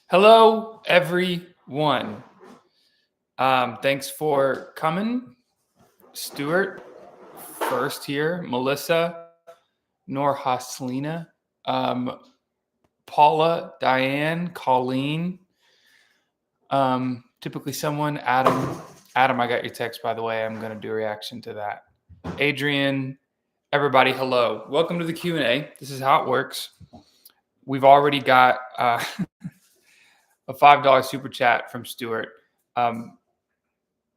Hello, everyone. Thanks for coming. Stuart, first here. Melissa, Nor Haslina, Paula, Diane, Colleen. Typically someone, Adam. Adam, I got your text, by the way. I'm going to do a reaction to that. Adrian, everybody, hello. Welcome to the Q&A. This is how it works. We've already got a $5 super chat from Stuart. And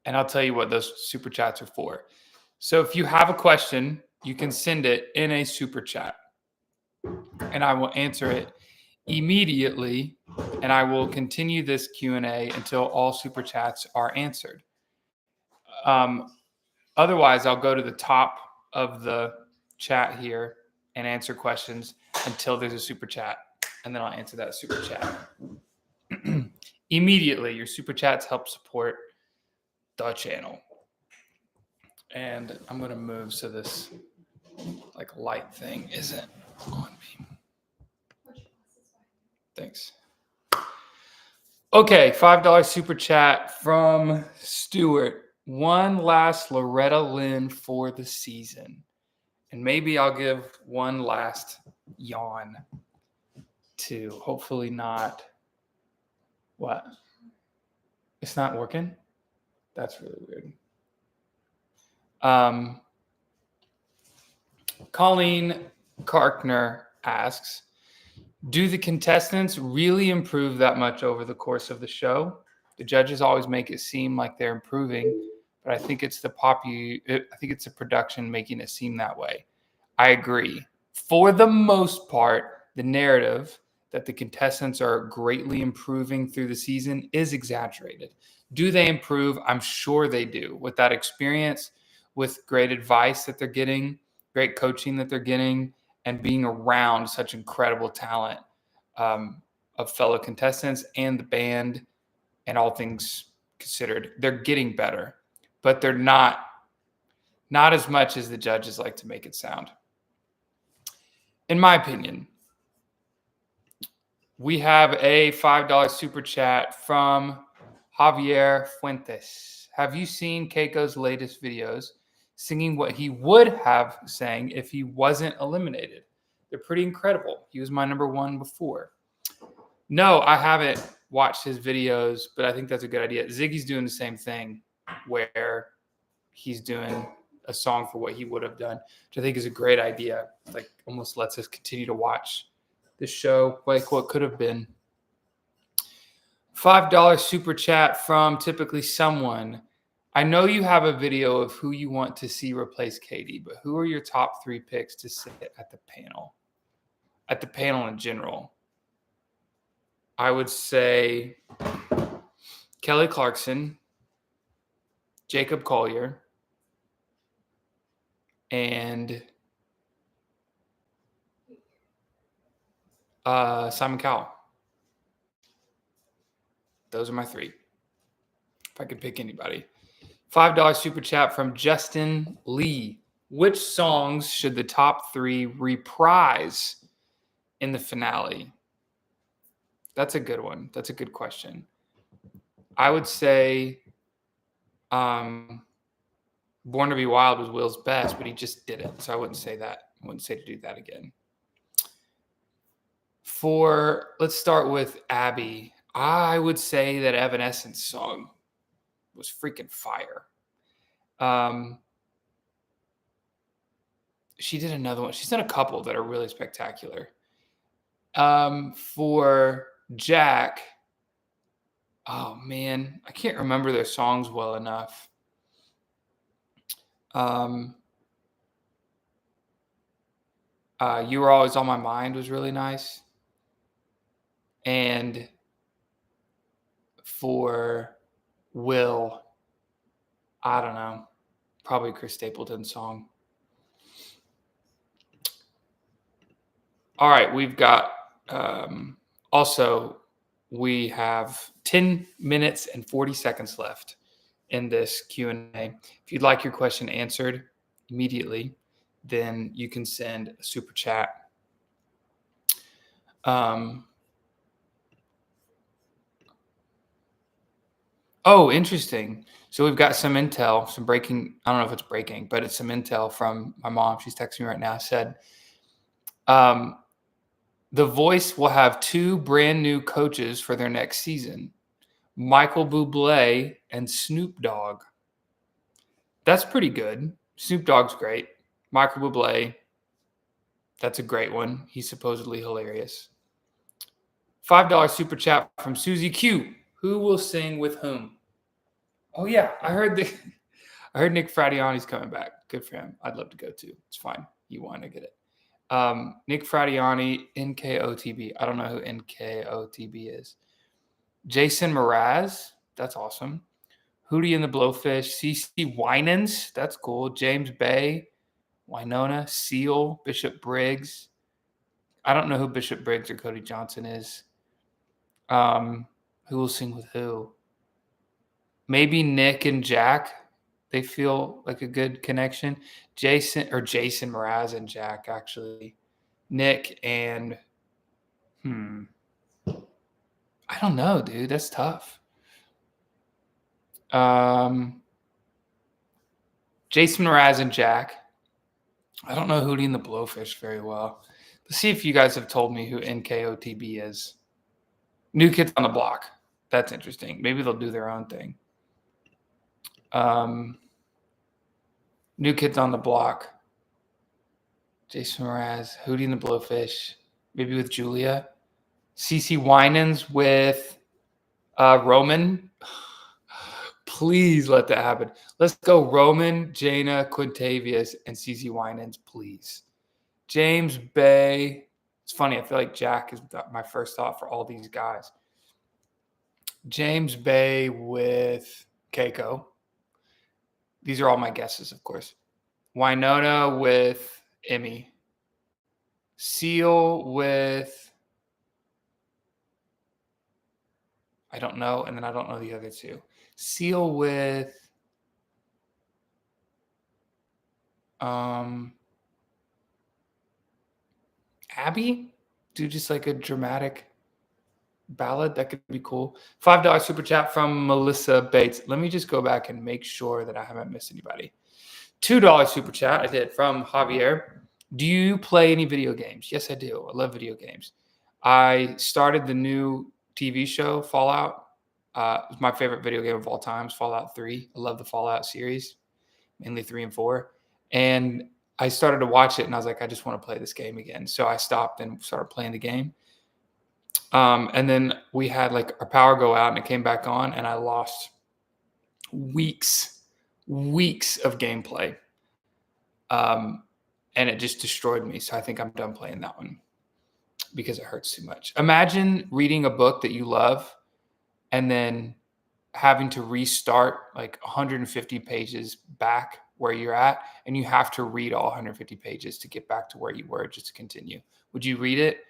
I'll tell you what those super chats are for. So if you have a question, you can send it in a super chat. And I will answer it immediately. And I will continue this Q&A until all super chats are answered. Otherwise, I'll go to the top of the chat here and answer questions until there's a super chat. And then I'll answer that super chat. Immediately, your super chats help support the channel. And I'm going to move so this light thing isn't on me. Thanks. Okay, $5 super chat from Stuart. One last Loretta Lynn for the season. And maybe I'll give one last yawn too. Hopefully not. What? It's not working? That's really weird. Colleen Karkner asks, do the contestants really improve that much over the course of the show? The judges always make it seem like they're improving, but I think it's the production making it seem that way. I agree. For the most part, the narrative that the contestants are greatly improving through the season is exaggerated. Do they improve? I'm sure they do. With that experience, with great advice that they're getting, great coaching that they're getting, and being around such incredible talent of fellow contestants and the band and all things considered, they're getting better, but they're not as much as the judges like to make it sound. In my opinion, we have a $5 super chat from Javier Fuentes. Have you seen Keiko's latest videos singing what he would have sang if he wasn't eliminated? They're pretty incredible. He was my number one before. No, I haven't watched his videos, but I think that's a good idea. Ziggy's doing the same thing where he's doing a song for what he would have done, which I think is a great idea. Like almost lets us continue to watch the show like what could have been. $5 super chat from Typically Someone. I know you have a video of who you want to see replace Katie, but who are your top 3 picks to sit at the panel? At the panel in general, I would say Kelly Clarkson, Jacob Collier, and Simon Cowell. Those are my 3. If I could pick anybody. $5 super chat from Justin Lee. Which songs should the top 3 reprise in the finale? That's a good one. That's a good question. I would say Born to Be Wild was Will's best, but he just did it. So I wouldn't say that. I wouldn't say to do that again. Let's start with Abby. I would say that Evanescence song was freaking fire. She did another one. She's done a couple that are really spectacular. For Jack, oh man, I can't remember their songs well enough. You Were Always on My Mind was really nice. And for Will, I don't know, probably Chris Stapleton's song. All right, we've got we have 10 minutes and 40 seconds left in this Q&A. If you'd like your question answered immediately, then you can send a super chat. Oh, interesting. So we've got some intel, some breaking. I don't know if it's breaking, but it's some intel from my mom. She's texting me right now. Said um, The Voice will have 2 brand new coaches for their next season: Michael Bublé and Snoop Dogg. That's pretty good. Snoop Dogg's great. Michael Bublé, that's a great one. He's supposedly hilarious. $5 super chat from Susie Q. Who will sing with whom? Oh yeah, I heard Nick Fradiani's coming back. Good for him. I'd love to go too. It's fine. You want to get it. Nick Fradiani, NKOTB. I don't know who NKOTB is. Jason Mraz. That's awesome. Hootie and the Blowfish. CC Winans. That's cool. James Bay. Winona. Seal. Bishop Briggs. I don't know who Bishop Briggs or Cody Johnson is. Who will sing with who? Maybe Nick and Jack. They feel like a good connection. Jason Mraz and Jack, actually. Nick and I don't know, dude. That's tough. Jason Mraz and Jack. I don't know Hootie and the Blowfish very well. Let's see if you guys have told me who NKOTB is. New Kids on the Block. That's interesting. Maybe they'll do their own thing. New Kids on the Block. Jason Mraz, Hootie and the Blowfish, maybe with Julia. CC Winans with Roman. Please let that happen. Let's go Roman, Jaina, Quintavious, and CC Winans, please. James Bay. It's funny. I feel like Jack is my first thought for all these guys. James Bay with Keiko. These are all my guesses, of course. Winona with Emmy. Seal with I don't know, and then I don't know the other two. Seal with Abby? Do just like a dramatic ballad. That could be cool. $5 super chat from Melissa Bates. Let me just go back and make sure that I haven't missed anybody. $2 super chat I did from Javier. Do you play any video games? Yes, I do. I love video games. I started the new TV show Fallout. It's my favorite video game of all time. It's Fallout 3. I love the Fallout series, mainly 3 and 4. And I started to watch it, and I was like, I just want to play this game again. So I stopped and started playing the game. And then we had like our power go out, and it came back on, and I lost weeks of gameplay. And it just destroyed me. So I think I'm done playing that one because it hurts too much. Imagine reading a book that you love and then having to restart like 150 pages back where you're at, and you have to read all 150 pages to get back to where you were just to continue. Would you read it?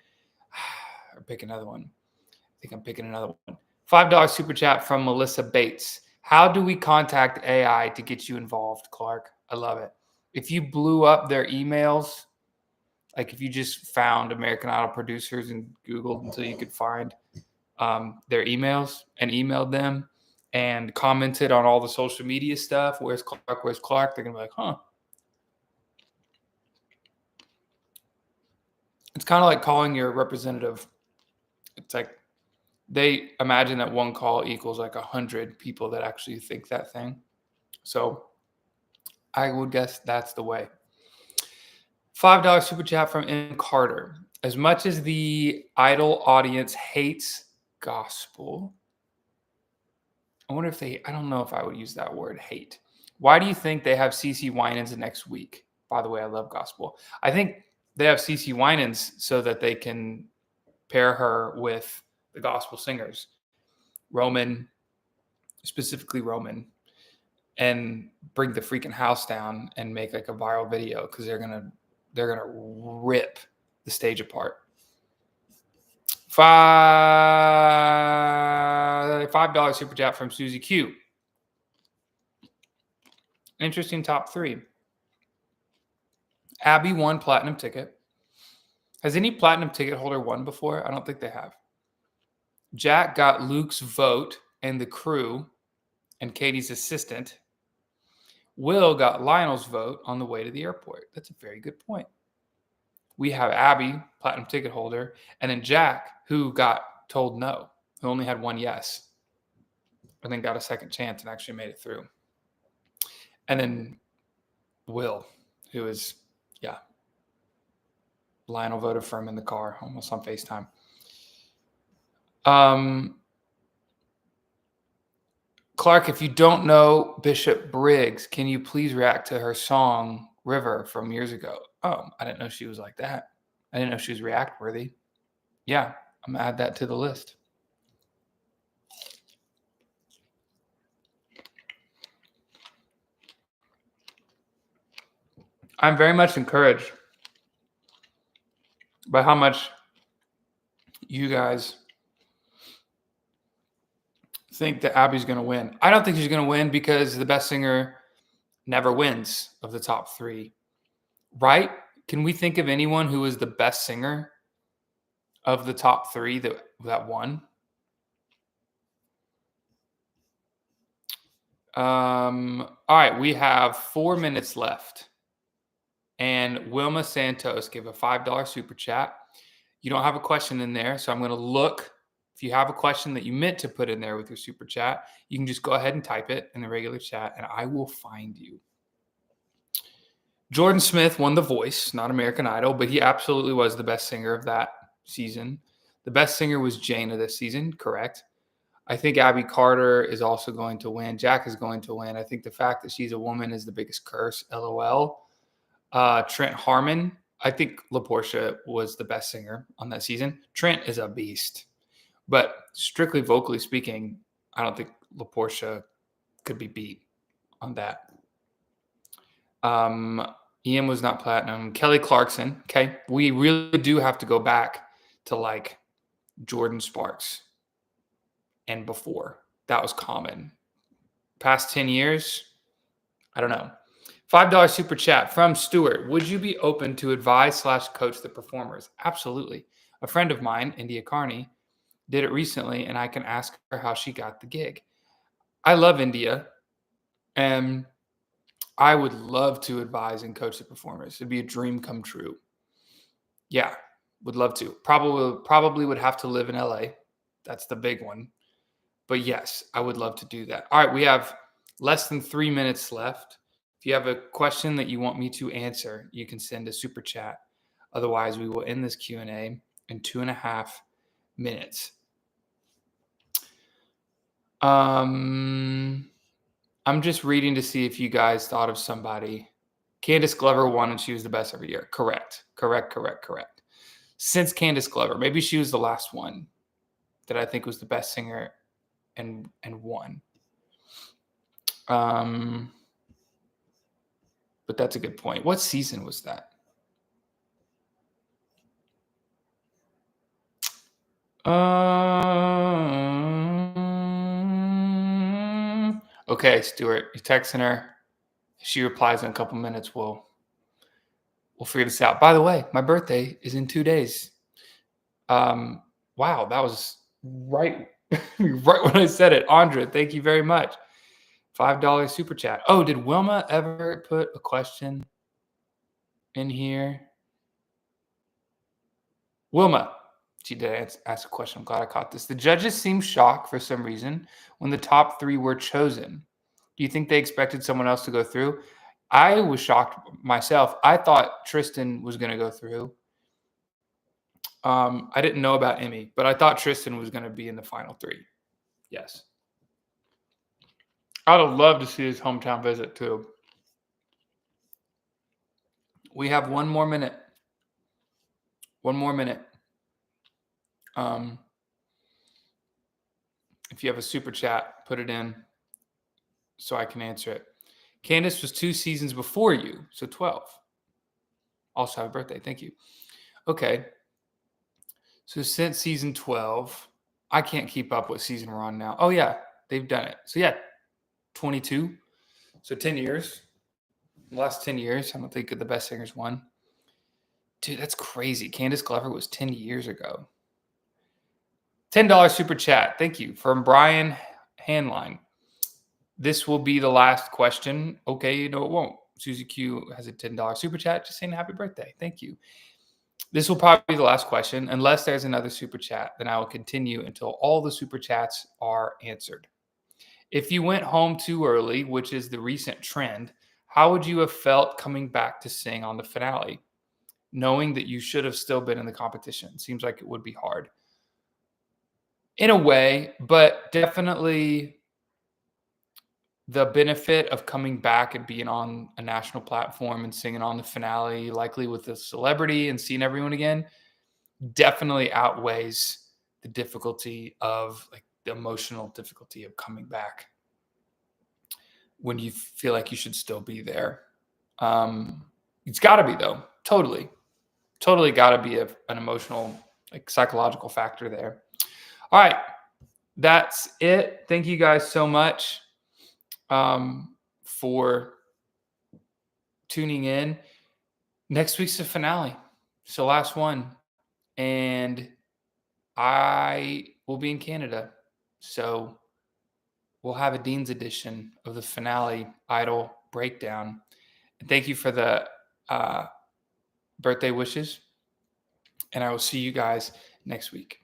Or pick another one? I think I'm picking another one. $5 super chat from Melissa Bates. How do we contact AI to get you involved, Clark? I love it. If you blew up their emails, like if you just found American Idol producers and Googled until you could find their emails and emailed them and commented on all the social media stuff, where's Clark, they're going to be like, huh. It's kind of like calling your representative. It's like they imagine that one call equals like 100 people that actually think that thing. So I would guess that's the way. $5 super chat from M. Carter. As much as the Idol audience hates gospel, I wonder if I don't know if I would use that word, hate. Why do you think they have CC Winans next week? By the way, I love gospel. I think they have CC Winans so that they can pair her with the gospel singers, Roman, specifically Roman, and bring the freaking house down and make like a viral video because they're gonna rip the stage apart. $5 super chat from Susie Q. Interesting top 3. Abby won platinum ticket. Has any platinum ticket holder won before? I don't think they have. Jack got Luke's vote and the crew. and Katie's assistant. Will got Lionel's vote on the way to the airport. That's a very good point. We have Abby, platinum ticket holder, and then Jack, who got told no, who only had one yes, and then got a second chance and actually made it through. And then Will, who is, Lionel voted for him in the car, almost on FaceTime. Clark, if you don't know Bishop Briggs, can you please react to her song River from years ago? Oh, I didn't know she was like that. I didn't know she was react worthy. Yeah, I'm gonna add that to the list. I'm very much encouraged by how much you guys think that Abby's going to win. I don't think she's going to win because the best singer never wins of the top three, right? Can we think of anyone who was the best singer of the top three that won? All right, we have 4 minutes left. And Wilma Santos gave a $5 super chat. You don't have a question in there, so I'm going to look. If you have a question that you meant to put in there with your super chat, you can just go ahead and type it in the regular chat, and I will find you. Jordan Smith won The Voice, not American Idol, but he absolutely was the best singer of that season. The best singer was Jaina this season, correct. I think Abby Carter is also going to win. Jack is going to win. I think the fact that she's a woman is the biggest curse, LOL. Trent Harmon. I think LaPortia was the best singer on that season. Trent is a beast. But strictly vocally speaking, I don't think LaPortia could be beat on that. Ian was not platinum. Kelly Clarkson. Okay. We really do have to go back to like Jordan Sparks and before. That was common. Past 10 years, I don't know. $5 super chat from Stuart. Would you be open to advise/coach the performers? Absolutely. A friend of mine, India Carney, did it recently, and I can ask her how she got the gig. I love India, and I would love to advise and coach the performers. It'd be a dream come true. Yeah, would love to. Probably would have to live in LA. That's the big one. But yes, I would love to do that. All right, we have less than 3 minutes left. If you have a question that you want me to answer, you can send a super chat. Otherwise, we will end this Q&A in 2.5 minutes. I'm just reading to see if you guys thought of somebody. Candace Glover won and she was the best every year. Correct. Since Candace Glover, maybe she was the last one that I think was the best singer and won. But that's a good point. What season was that? Okay, Stuart, you're texting her. If she replies in a couple minutes, we'll figure this out. By the way, my birthday is in 2 days. Wow, that was right when I said it. Andra, thank you very much. $5 super chat. Oh, did Wilma ever put a question in here? Wilma, she did ask a question. I'm glad I caught this. The judges seemed shocked for some reason when the top three were chosen. Do you think they expected someone else to go through? I was shocked myself. I thought Tristan was going to go through. I didn't know about Emmy, but I thought Tristan was going to be in the final three. Yes. I would have loved to see his hometown visit too. We have 1 more minute. 1 more minute. If you have a super chat, put it in so I can answer it. Candace was 2 seasons before you, so 12. Also, happy birthday. Thank you. Okay. So since season 12, I can't keep up what season we're on now. Oh, yeah, they've done it. So, yeah, 22. So 10 years. The last 10 years, I don't think the best singers won. Dude, that's crazy. Candace Glover was 10 years ago. $10 super chat. Thank you. From Brian Hanline. This will be the last question. Okay, no, it won't. Susie Q has a $10 super chat just saying happy birthday. Thank you. This will probably be the last question. Unless there's another super chat, then I will continue until all the super chats are answered. If you went home too early, which is the recent trend, how would you have felt coming back to sing on the finale, knowing that you should have still been in the competition? Seems like it would be hard. In a way, but definitely the benefit of coming back and being on a national platform and singing on the finale, likely with a celebrity and seeing everyone again, definitely outweighs the difficulty of like the emotional difficulty of coming back when you feel like you should still be there. It's got to be though, totally got to be an emotional, like psychological factor there. All right, that's it. Thank you guys so much for tuning in. Next week's the finale, so last one, and I will be in Canada, so we'll have a Dean's edition of the finale Idol breakdown. And thank you for the birthday wishes, and I will see you guys next week.